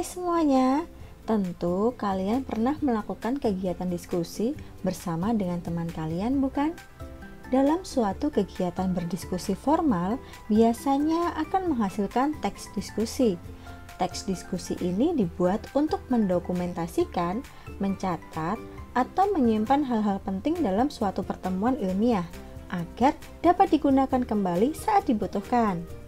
Hai semuanya, tentu kalian pernah melakukan kegiatan diskusi bersama dengan teman kalian, bukan? Dalam suatu kegiatan berdiskusi formal, biasanya akan menghasilkan teks diskusi. Teks diskusi ini dibuat untuk mendokumentasikan, mencatat, atau menyimpan hal-hal penting dalam suatu pertemuan ilmiah agar dapat digunakan kembali saat dibutuhkan.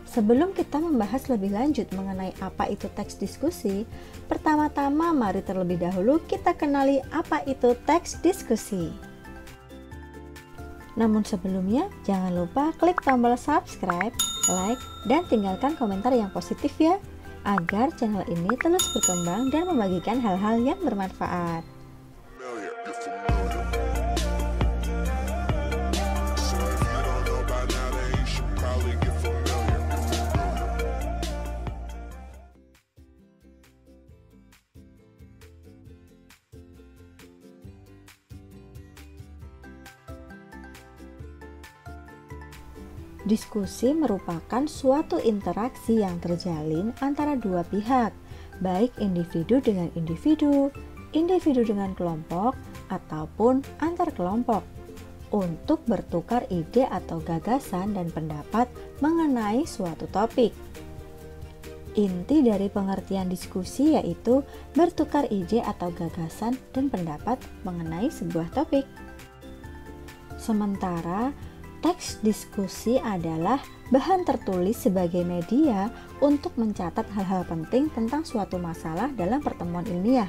Sebelum kita membahas lebih lanjut mengenai apa itu teks diskusi, pertama-tama mari terlebih dahulu kita kenali apa itu teks diskusi. Namun sebelumnya, jangan lupa klik tombol subscribe, like, dan tinggalkan komentar yang positif ya, agar channel ini terus berkembang dan membagikan hal-hal yang bermanfaat. Diskusi merupakan suatu interaksi yang terjalin antara dua pihak, baik individu dengan individu, individu dengan kelompok, ataupun antar kelompok, untuk bertukar ide atau gagasan dan pendapat mengenai suatu topik. Inti dari pengertian diskusi yaitu bertukar ide atau gagasan dan pendapat mengenai sebuah topik. Sementara teks diskusi adalah bahan tertulis sebagai media untuk mencatat hal-hal penting tentang suatu masalah dalam pertemuan ilmiah.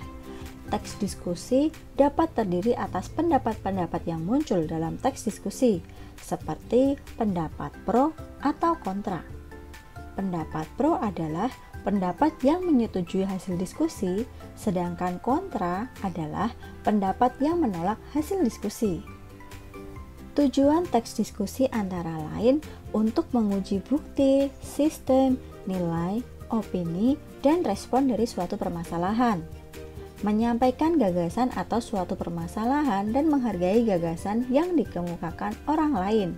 Teks diskusi dapat terdiri atas pendapat-pendapat yang muncul dalam teks diskusi, seperti pendapat pro atau kontra. Pendapat pro adalah pendapat yang menyetujui hasil diskusi, sedangkan kontra adalah pendapat yang menolak hasil diskusi. Tujuan teks diskusi antara lain untuk menguji bukti, sistem, nilai, opini, dan respon dari suatu permasalahan, menyampaikan gagasan atau suatu permasalahan dan menghargai gagasan yang dikemukakan orang lain.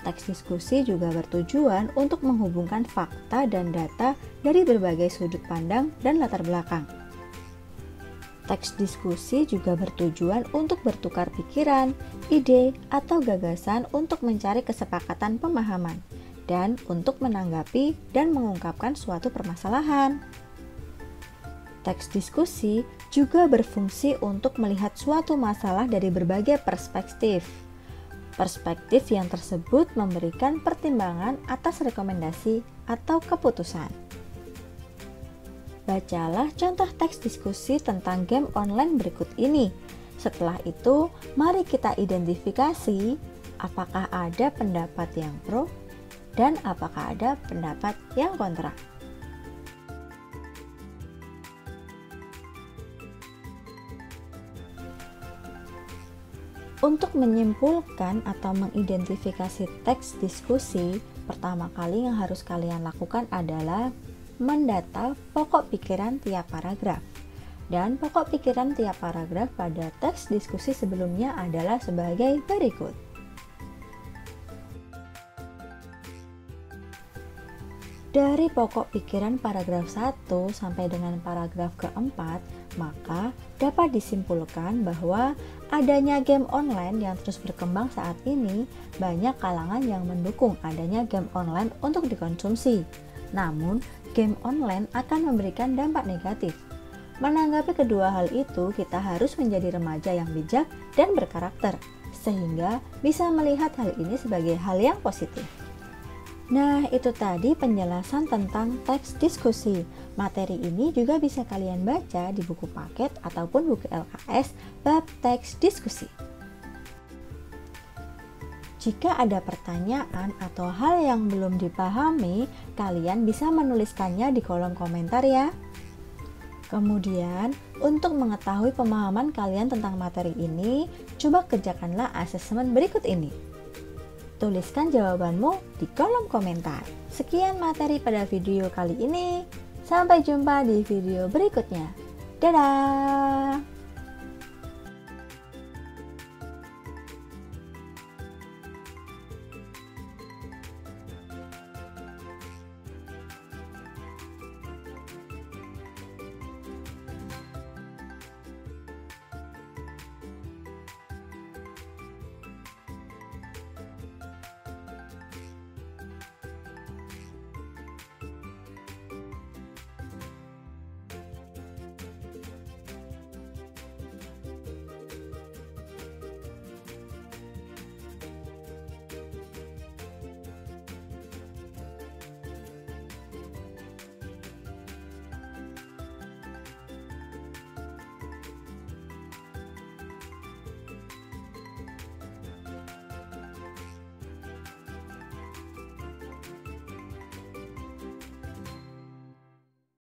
Teks diskusi juga bertujuan untuk menghubungkan fakta dan data dari berbagai sudut pandang dan latar belakang. Teks diskusi juga bertujuan untuk bertukar pikiran, ide, atau gagasan untuk mencari kesepakatan pemahaman, dan untuk menanggapi dan mengungkapkan suatu permasalahan. Teks diskusi juga berfungsi untuk melihat suatu masalah dari berbagai perspektif. Perspektif yang tersebut memberikan pertimbangan atas rekomendasi atau keputusan. Bacalah contoh teks diskusi tentang game online berikut ini. Setelah itu, mari kita identifikasi apakah ada pendapat yang pro dan apakah ada pendapat yang kontra. Untuk menyimpulkan atau mengidentifikasi teks diskusi, pertama kali yang harus kalian lakukan adalah mendata pokok pikiran tiap paragraf. Dan pokok pikiran tiap paragraf pada teks diskusi sebelumnya adalah sebagai berikut. Dari pokok pikiran paragraf 1 sampai dengan paragraf keempat, maka dapat disimpulkan bahwa adanya game online yang terus berkembang saat ini, banyak kalangan yang mendukung adanya game online untuk dikonsumsi. Namun, game online akan memberikan dampak negatif. Menanggapi kedua hal itu, kita harus menjadi remaja yang bijak dan berkarakter, sehingga bisa melihat hal ini sebagai hal yang positif. Nah, itu tadi penjelasan tentang teks diskusi. Materi ini juga bisa kalian baca di buku paket ataupun buku LKS bab teks diskusi. Jika ada pertanyaan atau hal yang belum dipahami, kalian bisa menuliskannya di kolom komentar ya. Kemudian, untuk mengetahui pemahaman kalian tentang materi ini, coba kerjakanlah asesmen berikut ini. Tuliskan jawabanmu di kolom komentar. Sekian materi pada video kali ini. Sampai jumpa di video berikutnya. Dadah!